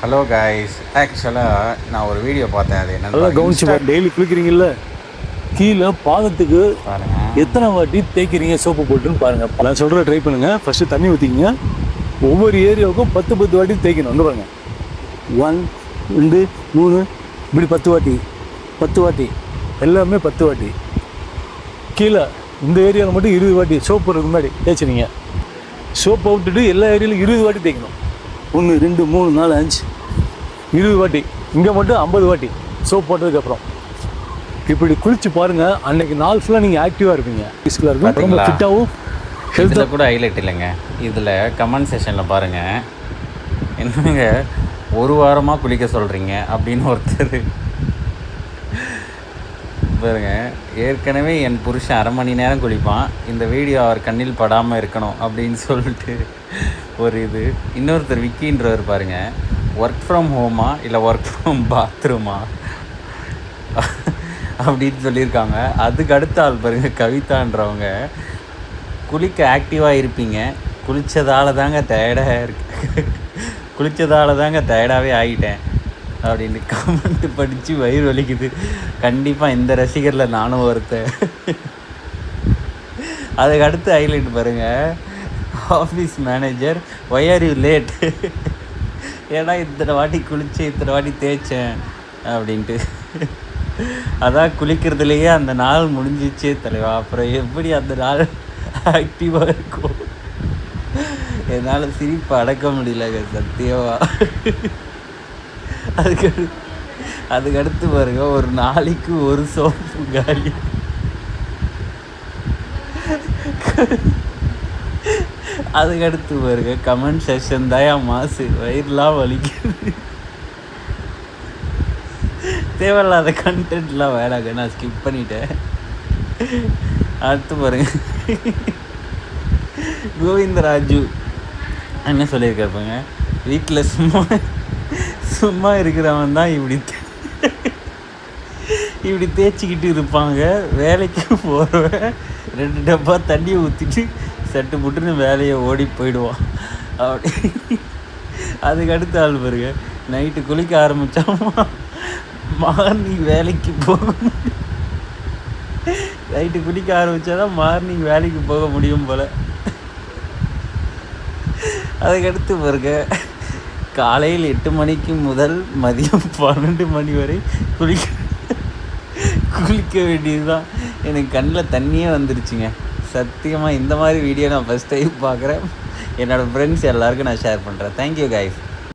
Hello guys, ஆக்சுவலாக நான் ஒரு வீடியோ பார்த்தேன். அது நல்லா என்ன கவனிச்சு டெய்லி குளிக்கிறீங்கல்ல, கீழே பாதத்துக்கு பாருங்க. எத்தனை வாட்டி தேய்க்கிறீங்க சோப்பு போட்டுன்னு பாருங்க. நான் சொல்கிறத ட்ரை பண்ணுங்க. ஃபர்ஸ்ட் தண்ணி ஊற்றிக்கிங்க. ஒவ்வொரு ஏரியாவுக்கும் 10 வாட்டி தேய்க்கணும். வந்து பாருங்க, 1 2 3 இப்படி 10 வாட்டி எல்லாமே 10 வாட்டி. கீழே இந்த ஏரியாவில் மட்டும் 20 வாட்டி சோப்பு போடுறதுக்கு முன்னாடி தேய்ச்சினீங்க. சோப்பை விட்டுட்டு எல்லா ஏரியாவிலும் 20 வாட்டி தேய்க்கணும். 1 2 3 4 5 20 வாட்டி. இங்கே மட்டும் 50 வாட்டி சோப் போட்டதுக்கப்புறம். இப்படி குளிச்சு பாருங்கள். அன்னைக்கு நாள் ஃபுல்லாக நீங்கள் ஆக்டிவாக இருப்பீங்க. பீஸ்ஃபுல்லாக இருக்கும், ரொம்ப ஃபிட்டாகவும் ஹெல்த்தாக இதில் கூட ஹைலைட் இல்லைங்க. இதில் கமெண்ட் செஷனில் பாருங்கள், என்னங்க ஒரு வாரமாக குளிக்க சொல்கிறீங்க அப்படின்னு ஒருத்தர் பாருங்க. ஏற்கனவே என் புருஷன் 1/2 மணி நேரம் குளிப்பான், இந்த வீடியோ அவர் கண்ணில் படாமல் இருக்கணும் அப்படின்னு சொல்லிட்டு ஒரு இது. இன்னொருத்தர் விக்கின்றவர் பாருங்க, ஒர்க் ஃப்ரம் ஹோமா இல்லை ஒர்க் ஃப்ரம் பாத்ரூமா அப்படின்னு சொல்லியிருக்காங்க. அதுக்கு அடுத்த ஆள் பாருங்க, கவிதான்றவங்க, குளிக்க ஆக்டிவாக இருப்பீங்க, குளித்ததால தாங்க டயர்டாகவே ஆகிட்டேன் அப்படின்னு கமெண்ட் படித்து வயிறு வலிக்குது. கண்டிப்பாக இந்த ரசிகரில் நானும் ஒருத்தன். அதுக்கு அடுத்து ஹைலைட் பாருங்கள், office manager why are you late, ஏன்னா இத்தனை வாட்டி குளித்தேன், இத்தனை வாட்டி தேய்ச்சேன் அப்படின்ட்டு. அதான் குளிக்கிறதுலையே அந்த நாள் முடிஞ்சிச்சே தலைவா, அப்புறம் எப்படி அந்த நாள் ஆக்டிவாக இருக்கும்? என்னால் சிரிப்பை அடக்க முடியலங்க சத்தியமா. அதுக்கடுத்து பாருங்க, ஒரு நாளைக்கு ஒரு சோப்பு காலி. அதுக்கடுத்து பாருங்க, கமெண்ட் செஷன் தான் மாசு, வயிறுலாம் வலிக்குது. தேவையில்லாத கண்டென்ட்லாம் வேணாங்க, நான் ஸ்கிப் பண்ணிட்டேன். அடுத்து பாருங்க, கோவிந்தராஜு என்ன சொல்லியிருக்காருப்பாங்க, வீட்டில் சும்மா இருக்கிறவன் தான் இப்படி தேய்ச்சிக்கிட்டு இருப்பாங்க, வேலைக்கு போகிறவன் 2 டப்பா தண்ணியை ஊற்றிட்டு சட்டு புட்டுன்னு வேலையை ஓடி போயிடுவான் அப்படி. அதுக்கடுத்து ஆள் பாருங்க, நைட்டு குளிக்க ஆரம்பித்தாமா மார்னிங் வேலைக்கு போகணும். நைட்டு குளிக்க ஆரம்பித்தாதான் மார்னிங் வேலைக்கு போக முடியும் போல். அதுக்கடுத்து பாருங்க, காலையில் 8 மணிக்கு முதல் மதியம் 12 மணி வரை குளிக்க வேண்டியது தான். எனக்கு கண்ணில் தண்ணியே வந்துருச்சுங்க சத்தியமாக. இந்த மாதிரி வீடியோ நான் ஃபஸ்ட் டைம் பார்க்குறேன். என்னோடய ஃப்ரெண்ட்ஸ் எல்லாருக்கும் நான் ஷேர் பண்ணுறேன். Thank you guys.